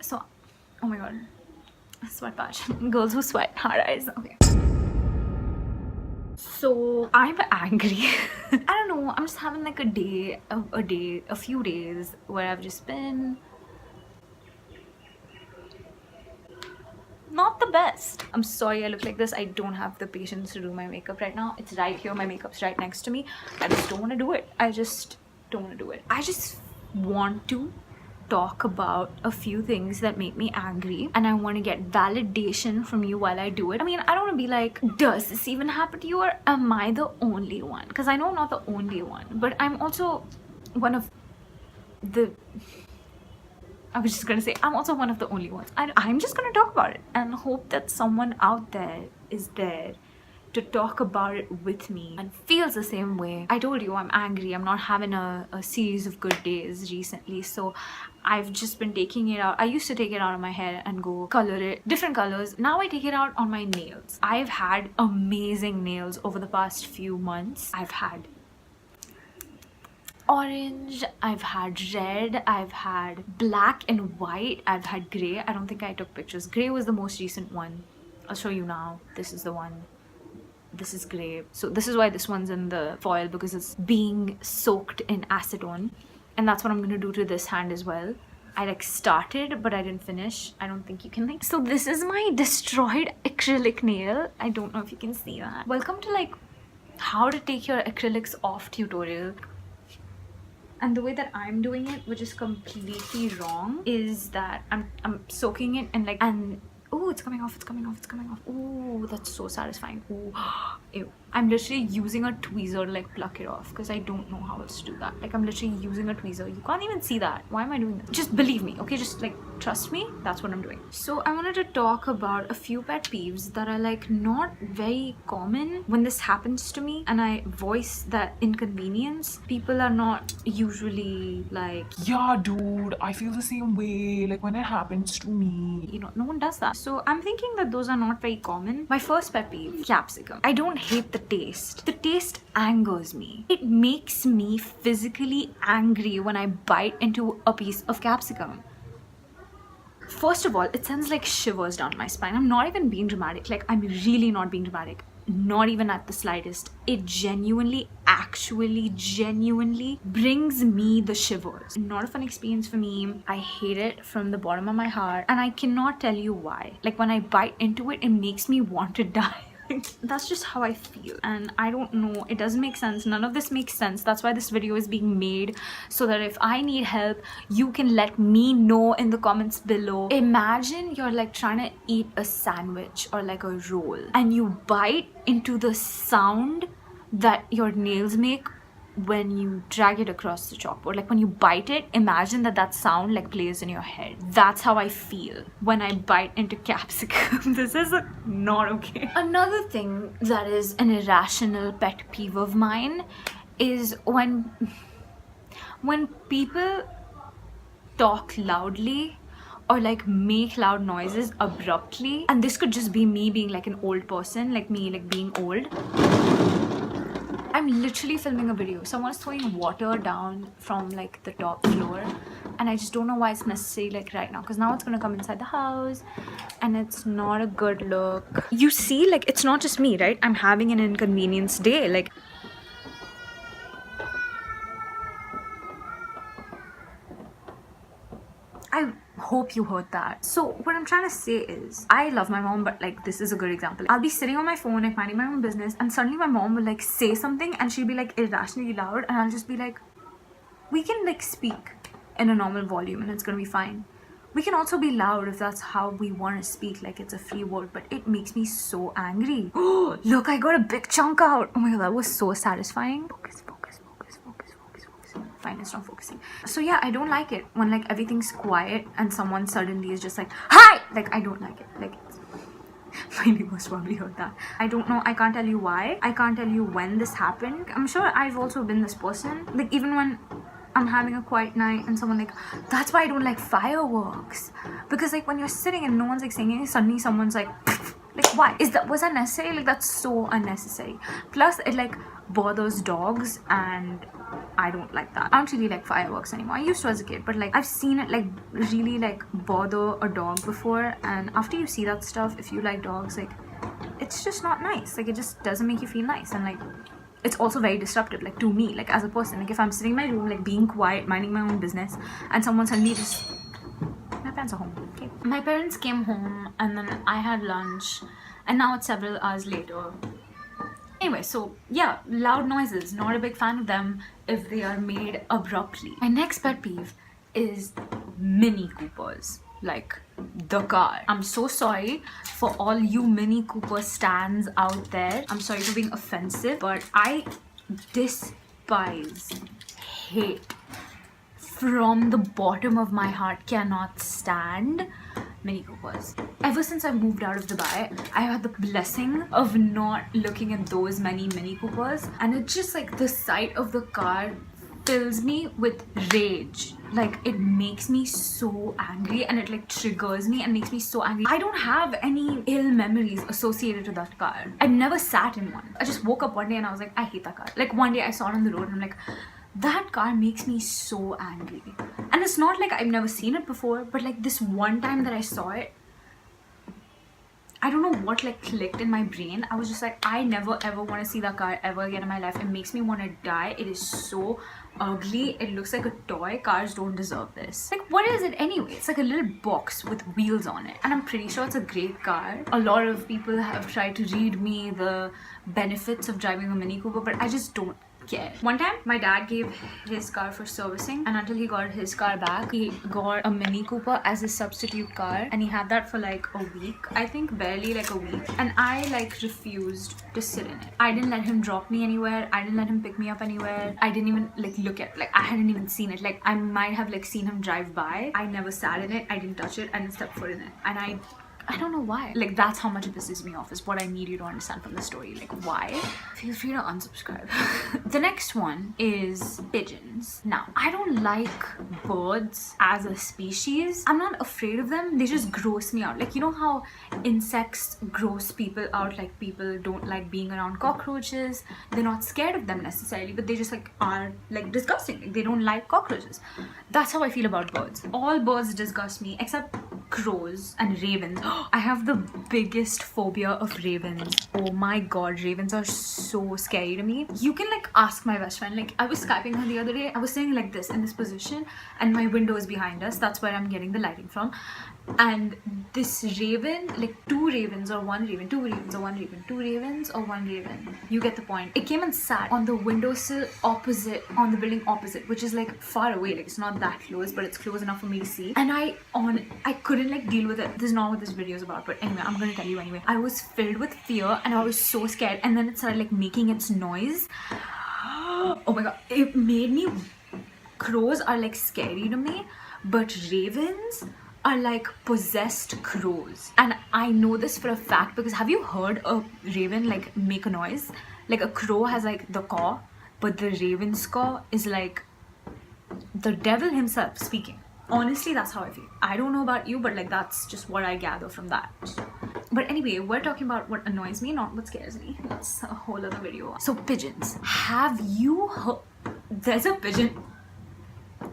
So, oh my god, sweat patch. Girls who sweat, hard eyes. Okay. So I'm angry. I don't know. I'm just having like a few days where I've just been not the best. I'm sorry I look like this. I don't have the patience to do my makeup right now. It's right here. My makeup's right next to me. I just don't want to do it. I just don't want to do it. I just want to talk about a few things that make me angry, and I want to get validation from you while I do it. I mean, I don't want to be like, does this even happen to you, or am I the only one? Because I know I'm not the only one, but I'm also one of the I was just gonna say, I'm also one of the only ones. I'm just gonna talk about it and hope that someone out there is there to talk about it with me and feels the same way. I told you I'm angry. I'm not having a series of good days recently, so I've just been taking it out. I used to take it out of my hair and go color it different colors. Now I take it out on my nails. I've had amazing nails over the past few months. I've had orange, I've had red, I've had black and white, I've had gray. I don't think I took pictures. Gray was the most recent one. I'll show you now. This is the one. This is gray. So this is why this one's in the foil, because it's being soaked in acetone, and that's what I'm gonna do to this hand as well. I like started but I didn't finish. I don't think you can like. So this is my destroyed acrylic nail. I don't know if you can see that. Welcome to like how to take your acrylics off tutorial. And the way that I'm doing it, which is completely wrong, is that I'm soaking it and like, and oh, it's coming off, it's coming off, it's coming off. Oh, that's so satisfying. Oh, ew. I'm literally using a tweezer to like pluck it off because I don't know how else to do that. Like I'm literally using a tweezer. You can't even see that. Why am I doing this? Just believe me, okay? Just like trust me. That's what I'm doing. So I wanted to talk about a few pet peeves that are like not very common when this happens to me, and I voice that inconvenience. People are not usually like, yeah, dude, I feel the same way. Like when it happens to me, you know, no one does that. So I'm thinking that those are not very common. My first pet peeve, capsicum. I don't hate the taste. The taste angers me. It makes me physically angry when I bite into a piece of capsicum. First of all, it sends like shivers down my spine. I'm not even being dramatic. Like, I'm really not being dramatic. Not even at the slightest. It genuinely, actually, genuinely brings me the shivers. Not a fun experience for me. I hate it from the bottom of my heart, and I cannot tell you why. Like, when I bite into it, it makes me want to die. That's just how I feel, and I don't know, it doesn't make sense. None of this makes sense. That's why this video is being made, so that if I need help, you can let me know in the comments below. Imagine you're like trying to eat a sandwich or like a roll, and you bite into the sound that your nails make when you drag it across the chalkboard. Like when you bite it, imagine that sound like plays in your head. That's how I feel when I bite into capsicum. This is not okay. Another thing that is an irrational pet peeve of mine is when people talk loudly or like make loud noises abruptly. And this could just be me being like an old person, like me like being old. I'm literally filming a video. Someone's throwing water down from like the top floor, and I just don't know why it's necessary like right now, because now it's gonna come inside the house and it's not a good look. You see, like it's not just me, right? I'm having an inconvenience day. Like I hope you heard that. So what I'm trying to say is, I love my mom, but like this is a good example. I'll be sitting on my phone, like minding my own business, and suddenly my mom will like say something and she'll be like irrationally loud, and I'll just be like, we can like speak in a normal volume and it's gonna be fine. We can also be loud if that's how we want to speak, like it's a free word, but it makes me so angry. Oh, look, I got a big chunk out. Oh my god, that was so satisfying. Focus, focus, focus, focus, focus, focus. Fine, it's not focusing. So yeah, I don't like it when like everything's quiet and someone suddenly is just like, hi! Like, I don't like it. Like, my neighbors probably heard that. I don't know. I can't tell you why. I can't tell you when this happened. I'm sure I've also been this person. Like, even when I'm having a quiet night and someone like, that's why I don't like fireworks, because like when you're sitting and no one's like saying anything, suddenly someone's like why was that necessary? Like, that's so unnecessary. Plus it like bothers dogs, and I don't like that. I don't really like fireworks anymore. I used to as a kid, but like I've seen it like really like bother a dog before, and after you see that stuff, if you like dogs, like it's just not nice. Like it just doesn't make you feel nice, and like it's also very disruptive, like to me, like as a person. Like if I'm sitting in my room, like being quiet, minding my own business, and someone suddenly just, my parents are home. Okay, my parents came home, and then I had lunch, and now it's several hours later. Anyway, so yeah, loud noises, not a big fan of them if they are made abruptly. My next pet peeve is Mini Coopers, like the car. I'm so sorry for all you Mini Cooper stands out there. I'm sorry for being offensive, but I despise, hate, from the bottom of my heart, cannot stand Mini Coopers. Ever since I moved out of Dubai, I had the blessing of not looking at those many Mini Coopers, and it's just like the sight of the car fills me with rage. Like it makes me so angry, and it like triggers me and makes me so angry. I don't have any ill memories associated to that car. I've never sat in one. I just woke up one day and I was like, I hate that car. Like one day I saw it on the road and I'm like, that car makes me so angry. And it's not like I've never seen it before, but like this one time that I saw it, I don't know what like clicked in my brain. I was just like, I never ever want to see that car ever again in my life. It makes me want to die. It is so ugly. It looks like a toy. Cars don't deserve this. Like, what is it anyway? It's like a little box with wheels on it, and I'm pretty sure it's a great car. A lot of people have tried to read me the benefits of driving a Mini Cooper, but I just don't care. One time my dad gave his car for servicing, and until he got his car back, he got a Mini Cooper as a substitute car, and he had that for like a week, I think, barely like a week, and I like refused to sit in it. I didn't let him drop me anywhere. I didn't let him pick me up anywhere. I didn't even like look at, like I hadn't even seen it. Like I might have like seen him drive by. I never sat in it. I didn't touch it. I didn't step foot in it, and I don't know why. Like that's how much it pisses me off, is what I need you to understand from the story. Like why? Feel free to unsubscribe. The next one is pigeons. Now, I don't like birds as a species. I'm not afraid of them. They just gross me out. Like, you know how insects gross people out? Like people don't like being around cockroaches. They're not scared of them necessarily, but they just like are like disgusting. Like, they don't like cockroaches. That's how I feel about birds. All birds disgust me except crows and ravens. I have the biggest phobia of ravens. Oh my god, ravens are so scary to me. You can like ask my best friend. Like I was Skyping her the other day. I was sitting like this in this position, and my window is behind us. That's where I'm getting the lighting from. And this raven, like two ravens or one raven, two ravens or one raven, two ravens or one raven, you get the point. It came and sat on the windowsill opposite, on the building opposite, which is like far away. Like it's not that close, but it's close enough for me to see. And I couldn't like deal with it. This is not what this video is about, but anyway, I'm gonna tell you anyway. I was filled with fear and I was so scared, and then it started like making its noise. Oh my god, it made me, crows are like scary to me, but ravens are like possessed crows. And I know this for a fact because have you heard a raven like make a noise? Like a crow has like the caw, but the raven's caw is like the devil himself speaking. Honestly, that's how I feel. I don't know about you, but like that's just what I gather from that. But anyway, we're talking about what annoys me, not what scares me. That's a whole other video. So pigeons. Have you heard? There's a pigeon.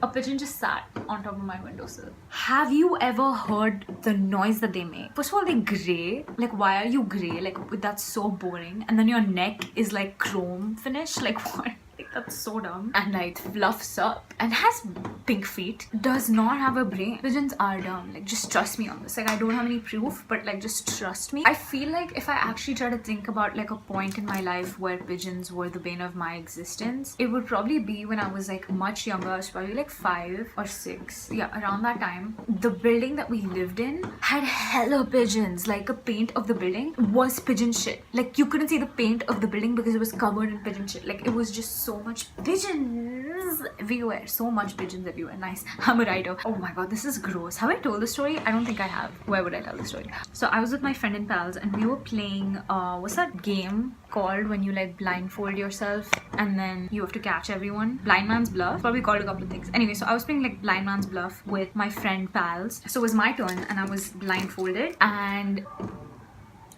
A pigeon just sat on top of my windowsill. Have you ever heard the noise that they make? First of all, they're grey. Like, why are you grey? Like, that's so boring. And then your neck is like chrome finish. Like, what? Like, that's so dumb. And like fluffs up and has pink feet. Does not have a brain. Pigeons are dumb. Like, just trust me on this. Like, I don't have any proof, but like, just trust me. I feel like if I actually try to think about like a point in my life where pigeons were the bane of my existence, it would probably be when I was like much younger. I was probably like 5 or 6. Yeah, around that time. The building that we lived in had hella pigeons. Like, a paint of the building was pigeon shit. Like, you couldn't see the paint of the building because it was covered in pigeon shit. Like, it was just so much pigeons everywhere. So much pigeons everywhere. Nice. I'm a writer. Oh my god, this is gross. Have I told the story? I don't think I have. Where would I tell the story? So I was with my friend and pals, and we were playing what's that game called when you like blindfold yourself and then you have to catch everyone? Blind man's bluff. Probably called a couple of things. Anyway, so I was playing like blind man's bluff with my friend pals. So it was my turn and I was blindfolded, and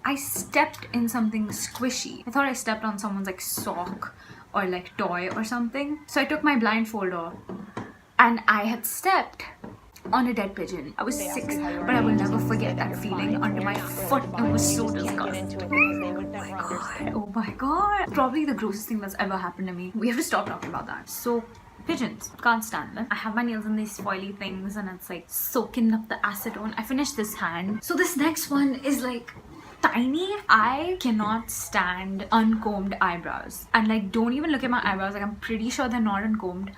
I stepped in something squishy. I thought I stepped on someone's like sock or like toy or something. So I took my blindfold off and I had stepped on a dead pigeon. I was 6, but I will never forget that feeling under my foot. It was so disgusting. Oh my god. Probably the grossest thing that's ever happened to me. We have to stop talking about that. So pigeons, can't stand them. I have my nails in these foily things and it's like soaking up the acetone. I finished this hand. So this next one is like tiny. I cannot stand uncombed eyebrows. And like, don't even look at my eyebrows. Like, I'm pretty sure they're not uncombed,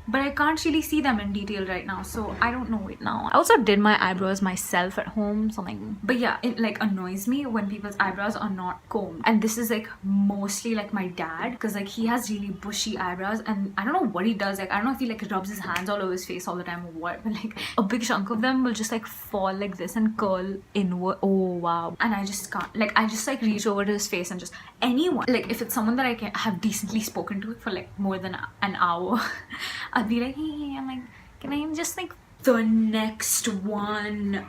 but I can't really see them in detail right now, so I don't know it now. I also did my eyebrows myself at home, something. But yeah, it like annoys me when people's eyebrows are not combed. And this is like mostly like my dad, because like he has really bushy eyebrows and I don't know what he does. Like, I don't know if he like rubs his hands all over his face all the time or what, but like a big chunk of them will just like fall like this and curl inward. Oh wow. And I just can't, like, I just like reach over to his face and just anyone, like if it's someone that I can have decently spoken to for like more than an hour, I'd be like, hey, I'm like, can I just like the next one,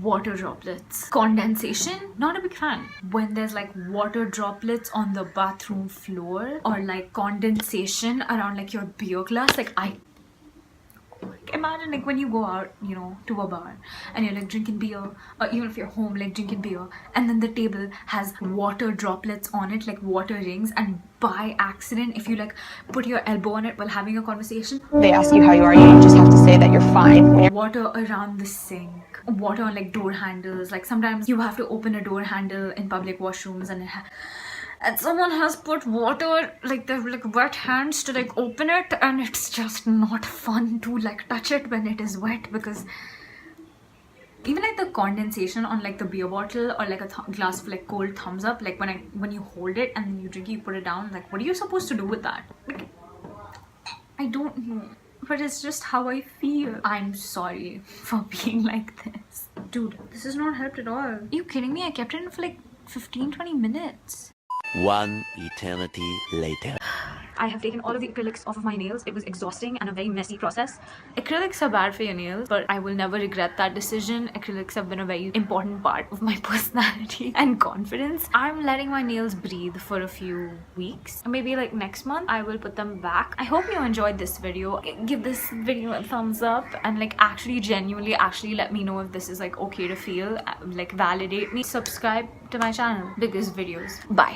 water droplets, condensation, not a big fan. When there's like water droplets on the bathroom floor or like condensation around like your beer glass, like imagine like when you go out, you know, to a bar and you're like drinking beer, or even if you're home like drinking beer, and then the table has water droplets on it, like water rings, and by accident if you like put your elbow on it while having a conversation, they ask you how you are, you just have to say that you're fine. Water around the sink, water on like door handles. Like sometimes you have to open a door handle in public washrooms and someone has put water, like they've like wet hands to like open it, and it's just not fun to like touch it when it is wet, because even like the condensation on like the beer bottle or like a glass of like cold thumbs up, like when you hold it and then you drink it, you put it down, like what are you supposed to do with that? Like, I don't know, but it's just how I feel. I'm sorry for being like this. Dude, this has not helped at all. Are you kidding me? I kept it in for like 15-20 minutes. One eternity later. I have taken all of the acrylics off of my nails. It was exhausting and a very messy process. Acrylics are bad for your nails, but I will never regret that decision. Acrylics have been a very important part of my personality and confidence. I'm letting my nails breathe for a few weeks. Maybe like next month, I will put them back. I hope you enjoyed this video. Give this video a thumbs up and like genuinely let me know if this is like okay to feel. Like validate me. Subscribe to my channel because videos. Bye.